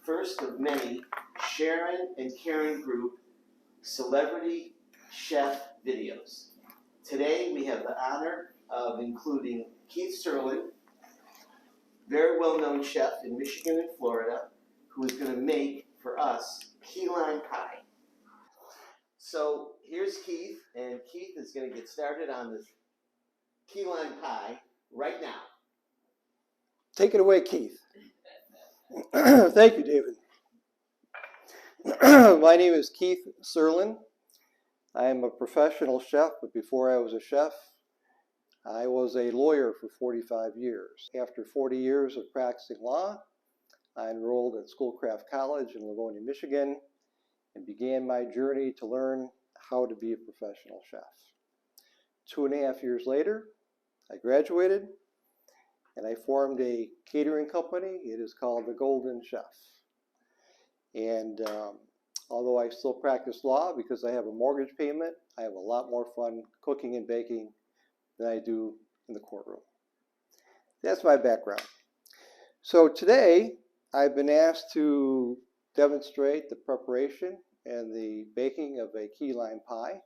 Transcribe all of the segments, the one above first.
First of many Sharon and Karen Group celebrity chef videos. Today we have the honor of including Keith Serlin, very well-known chef in Michigan and Florida, who is going to make for us key lime pie. So here's Keith, and Keith is going to get started on this key lime pie right now. Take it away, Keith. Thank you, David. My name is Keith Serlin. I am a professional chef, but before I was a chef, I was a lawyer for 45 years. After 40 years of practicing law, I enrolled at Schoolcraft College in Livonia, Michigan, and began my journey to learn how to be a professional chef. 2.5 years later, I graduated, and I formed a catering company. It is called The Golden Chef. And although I still practice law because I have a mortgage payment, I have a lot more fun cooking and baking than I do in the courtroom. That's my background. So today, I've been asked to demonstrate the preparation and the baking of a key lime pie.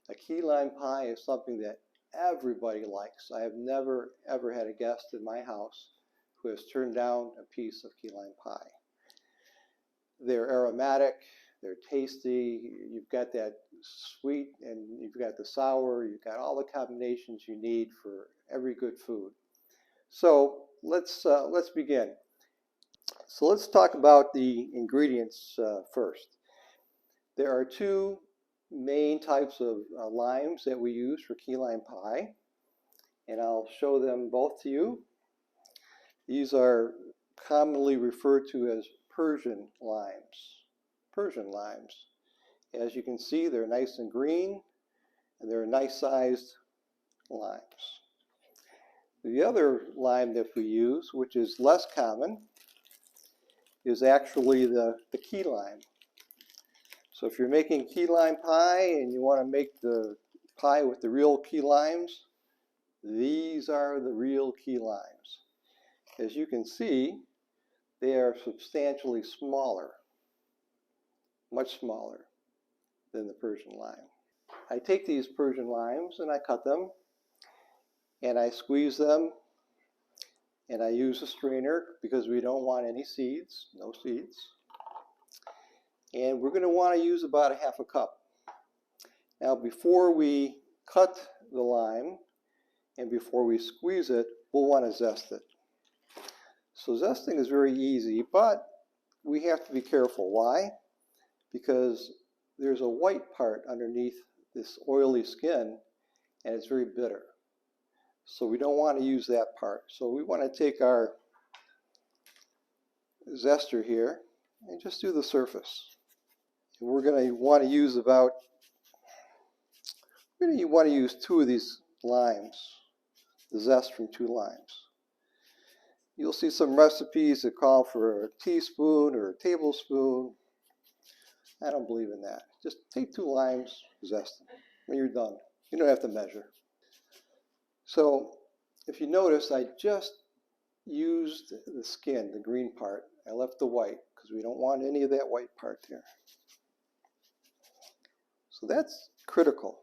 A key lime pie is something that everybody likes. I have never, ever had a guest in my house who has turned down a piece of key lime pie. They're aromatic, they're tasty, you've got that sweet and you've got the sour, you've got all the combinations you need for every good food. So let's begin. So let's talk about the ingredients first. There are two main types of limes that we use for key lime pie, and I'll show them both to you. These are commonly referred to as Persian limes. Persian limes. As you can see, they're nice and green, and they're nice sized limes. The other lime that we use, which is less common, is actually the key lime. So if you're making key lime pie and you want to make the pie with the real key limes, these are the real key limes. As you can see, they are substantially smaller, much smaller than the Persian lime. I take these Persian limes and I cut them and I squeeze them and I use a strainer because we don't want any seeds, no seeds. And we're going to want to use about 1/2 cup. Now before we cut the lime and before we squeeze it, we'll want to zest it. So zesting is very easy, but we have to be careful. Why? Because there's a white part underneath this oily skin and it's very bitter. So we don't want to use that part. So we want to take our zester here and just do the surface. And we're going to want to use two of these limes, the zest from 2 limes. You'll see some recipes that call for a teaspoon or a tablespoon. I don't believe in that. Just take 2 limes, zest them. When you're done, you don't have to measure. So if you notice, I just used the skin, the green part. I left the white because we don't want any of that white part there. So that's critical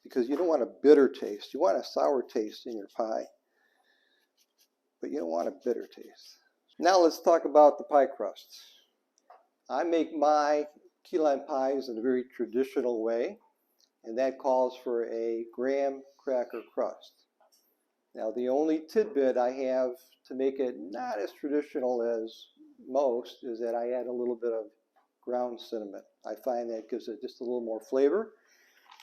because you don't want a bitter taste. You want a sour taste in your pie, but you don't want a bitter taste. Now let's talk about the pie crust. I make my key lime pies in a very traditional way, and that calls for a graham cracker crust. Now the only tidbit I have to make it not as traditional as most is that I add a little bit of ground cinnamon. I find that gives it just a little more flavor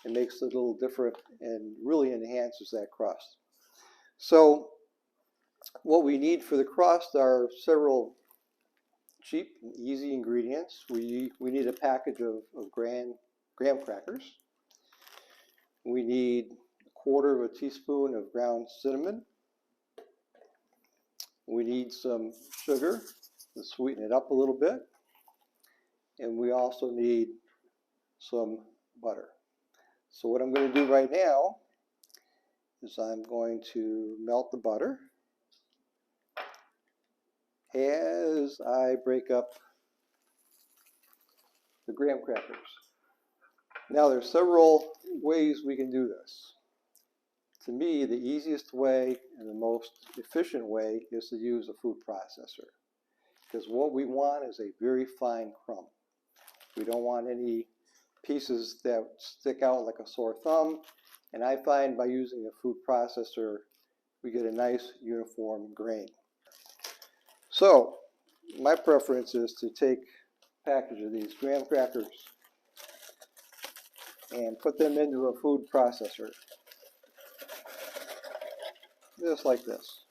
and makes it a little different and really enhances that crust. So what we need for the crust are several cheap and easy ingredients. We need a package of graham crackers. We need 1/4 teaspoon of ground cinnamon. We need some sugar to sweeten it up a little bit. And we also need some butter. So what I'm going to do right now is I'm going to melt the butter. as I break up the graham crackers. Now there's several ways we can do this. To me, the easiest way and the most efficient way is to use a food processor, because what we want is a very fine crumb. We don't want any pieces that stick out like a sore thumb, and I find by using a food processor we get a nice uniform grain. So my preference is to take a package of these graham crackers and put them into a food processor, just like this.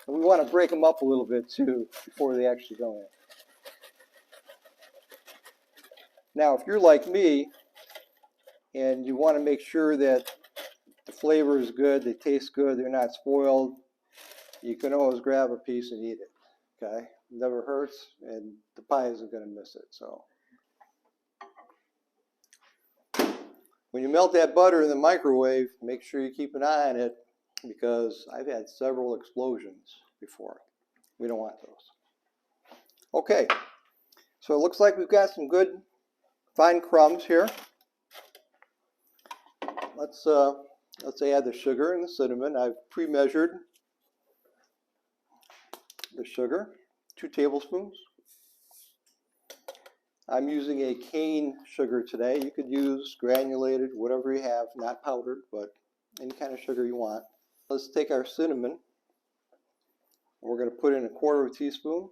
And we want to break them up a little bit too before they actually go in. Now if you're like me and you want to make sure that the flavor is good, they taste good, they're not spoiled, you can always grab a piece and eat it. Okay? It never hurts, and the pie isn't going to miss it. So when you melt that butter in the microwave, make sure you keep an eye on it, because I've had several explosions before. We don't want those. Okay, so it looks like we've got some good fine crumbs here. Let's add the sugar and the cinnamon. I've pre-measured the sugar, 2 tablespoons. I'm using a cane sugar today. You could use granulated, whatever you have, not powdered, but any kind of sugar you want. Let's take our cinnamon. We're going to put in 1/4 teaspoon.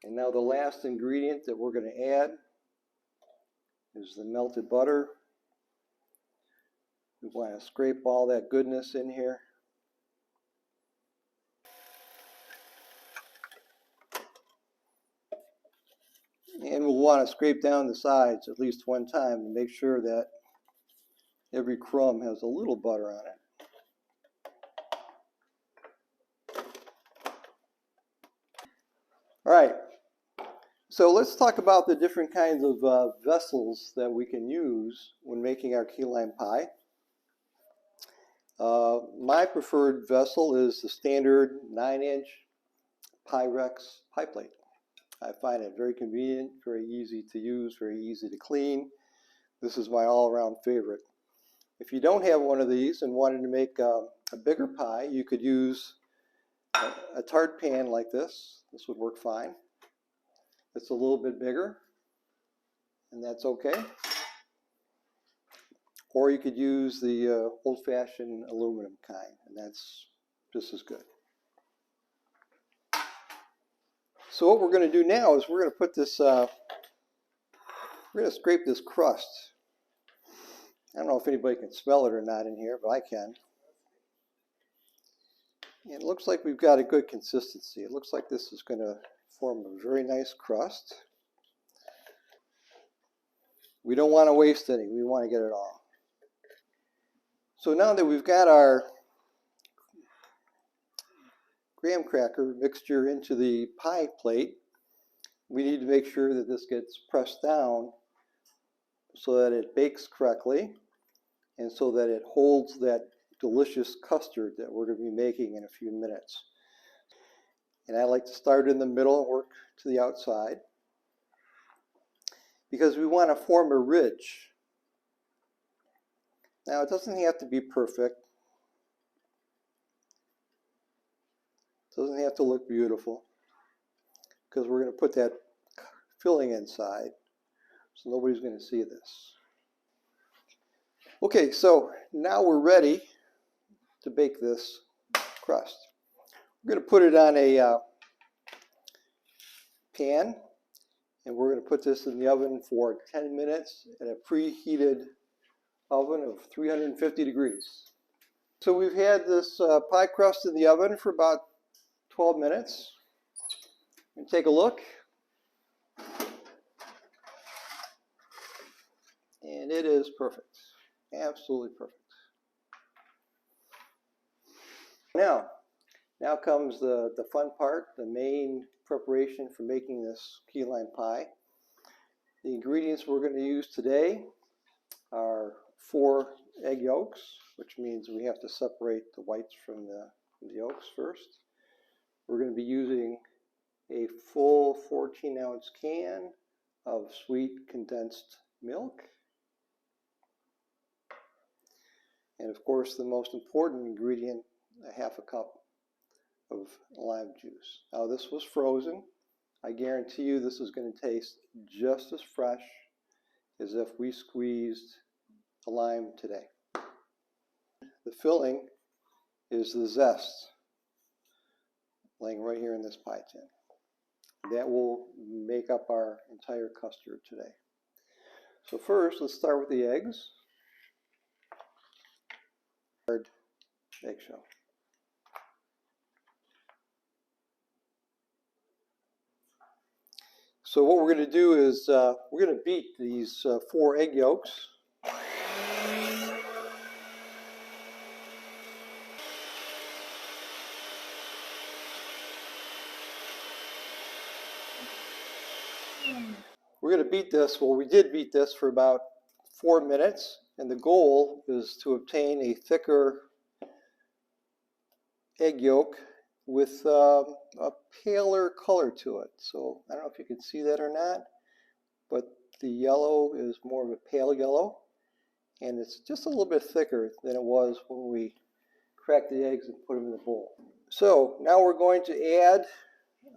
And now the last ingredient that we're going to add is the melted butter. We want to scrape all that goodness in here. And we'll want to scrape down the sides at least one time to make sure that every crumb has a little butter on it. All right, so let's talk about the different kinds of vessels that we can use when making our key lime pie. My preferred vessel is the standard 9-inch Pyrex pie plate. I find it very convenient, very easy to use, very easy to clean. This is my all-around favorite. If you don't have one of these and wanted to make a bigger pie, you could use a tart pan like this. This would work fine. It's a little bit bigger, and that's okay. Or you could use the old-fashioned aluminum kind, and that's just as good. So what we're going to do now is we're going to put this, we're going to scrape this crust. I don't know if anybody can smell it or not in here, but I can. And it looks like we've got a good consistency. It looks like this is going to form a very nice crust. We don't want to waste any. We want to get it all. So now that we've got our graham cracker mixture into the pie plate, we need to make sure that this gets pressed down so that it bakes correctly and so that it holds that delicious custard that we're going to be making in a few minutes. And I like to start in the middle and work to the outside, because we want to form a ridge. Now it doesn't have to be perfect. It doesn't have to look beautiful, because we're going to put that filling inside, so nobody's going to see this. Okay, so now we're ready to bake this crust. We're going to put it on a pan, and we're going to put this in the oven for 10 minutes at a preheated oven of 350 degrees. So we've had this pie crust in the oven for about 12 minutes. And take a look. And it is perfect. Absolutely perfect. Now comes the fun part, the main preparation for making this key lime pie. The ingredients we're going to use today our 4 egg yolks, which means we have to separate the whites from the yolks first. We're going to be using a full 14-ounce can of sweet condensed milk. And of course, the most important ingredient, a half a cup of lime juice. Now this was frozen. I guarantee you this is going to taste just as fresh as if we squeezed a lime today. The filling is the zest laying right here in this pie tin. That will make up our entire custard today. So first, let's start with the eggs. Eggshell. So what we're going to do is we're going to beat these 4 egg yolks. We're going to beat this, well, we did beat this for about 4 minutes, and the goal is to obtain a thicker egg yolk with a paler color to it. So I don't know if you can see that or not, but the yellow is more of a pale yellow, and it's just a little bit thicker than it was when we cracked the eggs and put them in the bowl. So now we're going to add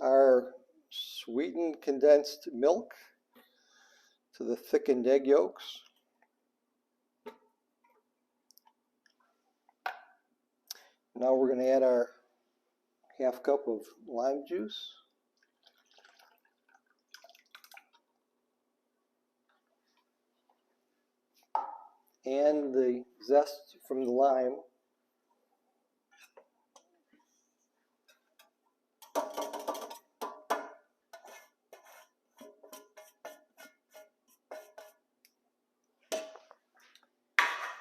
our sweetened condensed milk to the thickened egg yolks. Now we're going to add our half cup of lime juice. And the zest from the lime.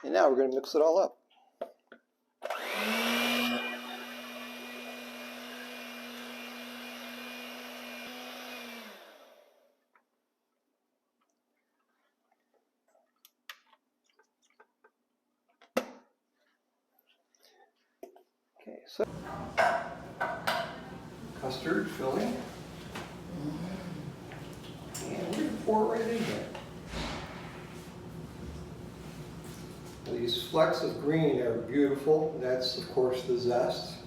And now we're going to mix it all up. Okay, so custard filling. And we're going to pour it right in here. These flecks of green are beautiful. That's, of course, the zest.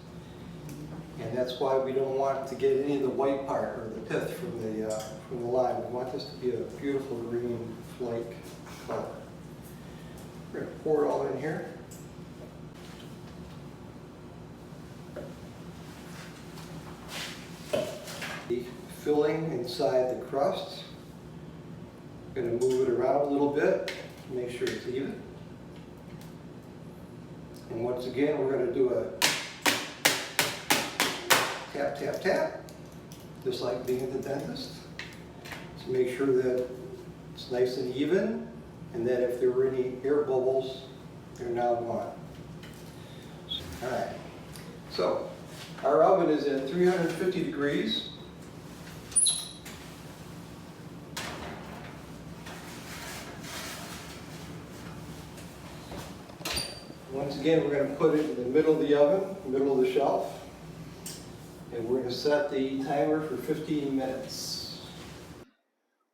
And that's why we don't want to get any of the white part or the pith from the lime. We want this to be a beautiful green flake color. We're going to pour it all in here. The filling inside the crust. I'm going to move it around a little bit to make sure it's even. And once again, we're going to do a tap, tap, tap, just like being at the dentist, to make sure that it's nice and even, and that if there were any air bubbles, they're now gone. All right, so our oven is at 350 degrees. Once again, we're going to put it in the middle of the oven, middle of the shelf, and we're going to set the timer for 15 minutes.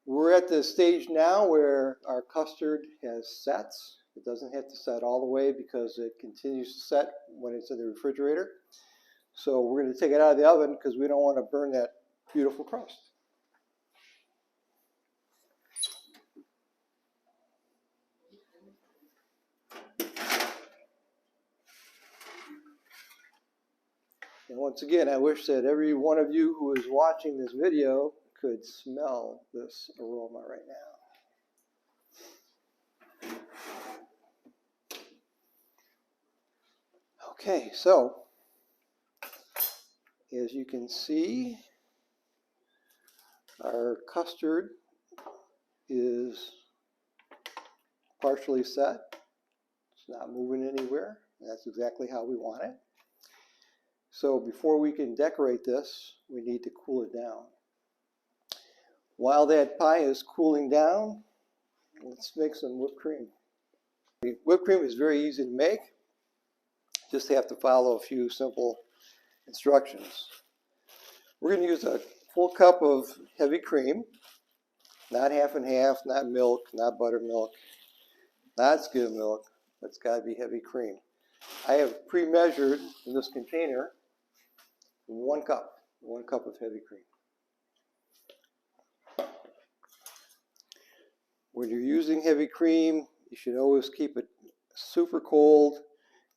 We're at the stage now where our custard has set. It doesn't have to set all the way because it continues to set when it's in the refrigerator. So we're going to take it out of the oven because we don't want to burn that beautiful crust. And once again, I wish that every one of you who is watching this video could smell this aroma right now. Okay, so as you can see, our custard is partially set. It's not moving anywhere. That's exactly how we want it. So before we can decorate this, we need to cool it down. While that pie is cooling down, let's make some whipped cream. Whipped cream is very easy to make. Just have to follow a few simple instructions. We're going to use a full cup of heavy cream, not half and half, not milk, not buttermilk, not skim milk. It's got to be heavy cream. I have pre-measured in this container 1 cup of heavy cream. When you're using heavy cream, you should always keep it super cold.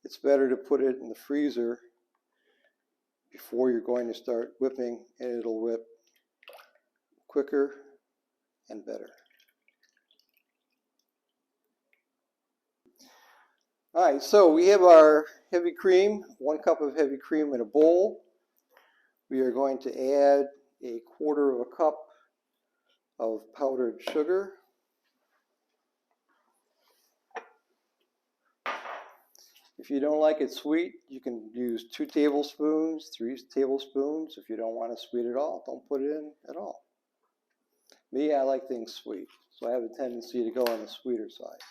It's better to put it in the freezer before you're going to start whipping, and it'll whip quicker and better. All right, so we have our heavy cream, 1 cup of heavy cream in a bowl. We are going to add 1/4 cup of powdered sugar. If you don't like it sweet, you can use 2 tablespoons, 3 tablespoons. If you don't want it sweet at all, don't put it in at all. Me, I like things sweet, so I have a tendency to go on the sweeter side.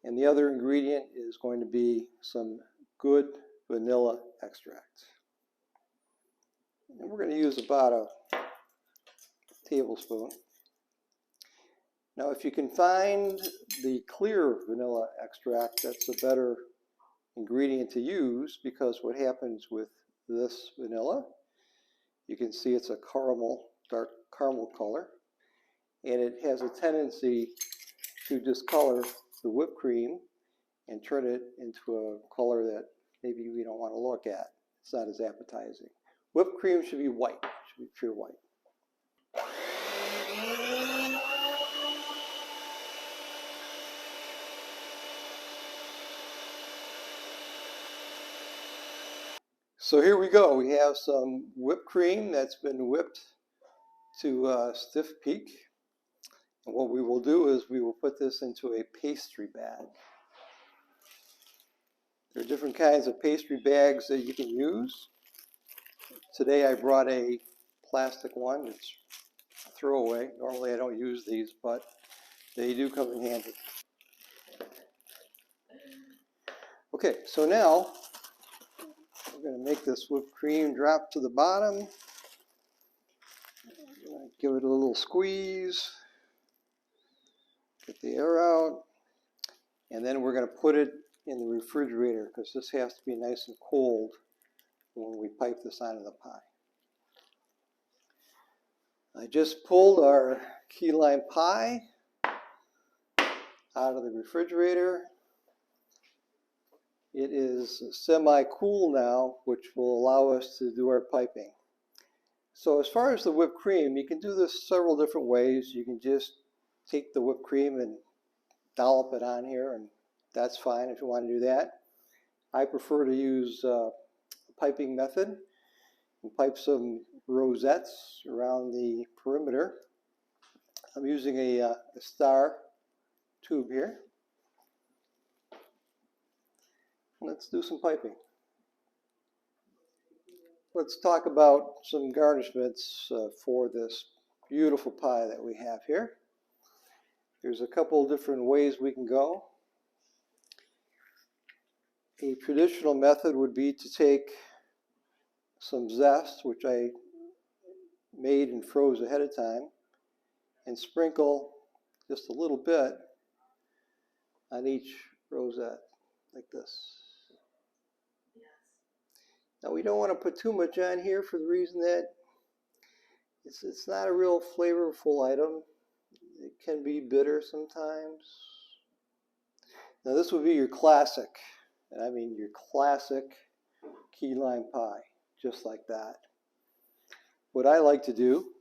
And the other ingredient is going to be some good vanilla extract. And we're going to use about a tablespoon. Now, if you can find the clear vanilla extract, that's a better ingredient to use, because what happens with this vanilla, you can see it's a caramel, dark caramel color, and it has a tendency to discolor the whipped cream and turn it into a color that maybe we don't want to look at. It's not as appetizing. Whipped cream should be white, should be pure white. So here we go. We have some whipped cream that's been whipped to a stiff peak. And what we will do is we will put this into a pastry bag. There are different kinds of pastry bags that you can use. Today I brought a plastic one. It's a throwaway. Normally I don't use these, but they do come in handy. Okay, so now we're going to make this whipped cream drop to the bottom. Give it a little squeeze. Get the air out. And then we're going to put it in the refrigerator, because this has to be nice and cold when we pipe this onto the pie. I just pulled our key lime pie out of the refrigerator. It is semi-cool now, which will allow us to do our piping. So as far as the whipped cream, you can do this several different ways. You can just take the whipped cream and dollop it on here, and that's fine if you want to do that. I prefer to use a piping method and pipe some rosettes around the perimeter. I'm using a star tube here. Let's do some piping. Let's talk about some garnishments for this beautiful pie that we have here. There's a couple different ways we can go. A traditional method would be to take some zest, which I made and froze ahead of time, and sprinkle just a little bit on each rosette, like this. Now we don't want to put too much on here for the reason that it's not a real flavorful item. It can be bitter sometimes. Now this would be your classic, and I mean your classic key lime pie, just like that. What I like to do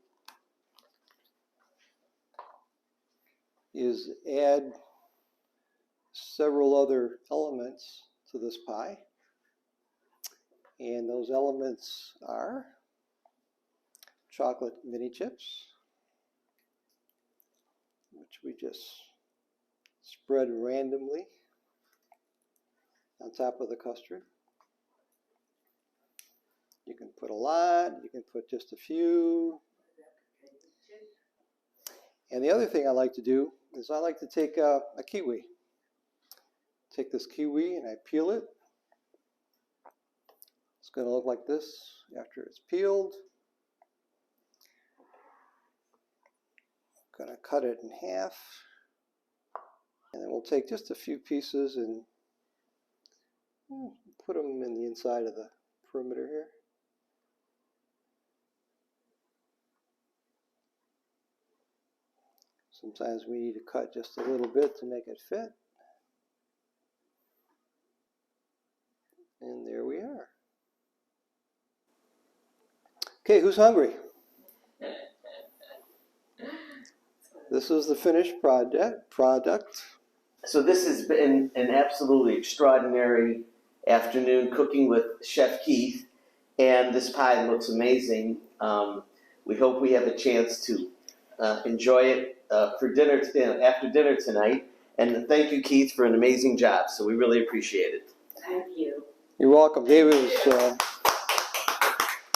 is add several other elements to this pie. And those elements are chocolate mini chips, which we just spread randomly on top of the custard. You can put a lot, you can put just a few. And the other thing I like to do is I like to take a kiwi. Take this kiwi and I peel it. It's going to look like this after it's peeled. I'm going to cut it in half. And then we'll take just a few pieces and put them in the inside of the perimeter here. Sometimes we need to cut just a little bit to make it fit. And there we are. Okay, who's hungry? This is the finished product. So this has been an absolutely extraordinary afternoon cooking with Chef Keith, and this pie looks amazing. We hope we have a chance to enjoy it for dinner after dinner tonight. And thank you, Keith, for an amazing job. So we really appreciate it. Thank you. You're welcome. David was...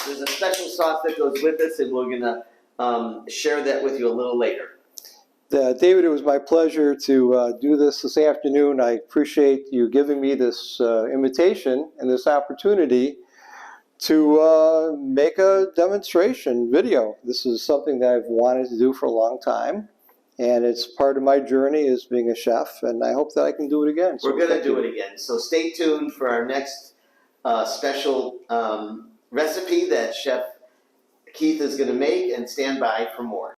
There's a special sauce that goes with this, and we're going to share that with you a little later. David, it was my pleasure to do this afternoon. I appreciate you giving me this invitation and this opportunity to make a demonstration video. This is something that I've wanted to do for a long time, and it's part of my journey as being a chef, and I hope that I can do it again. We're going to do it again, so stay tuned for our next special recipe that Chef Keith is going to make, and stand by for more.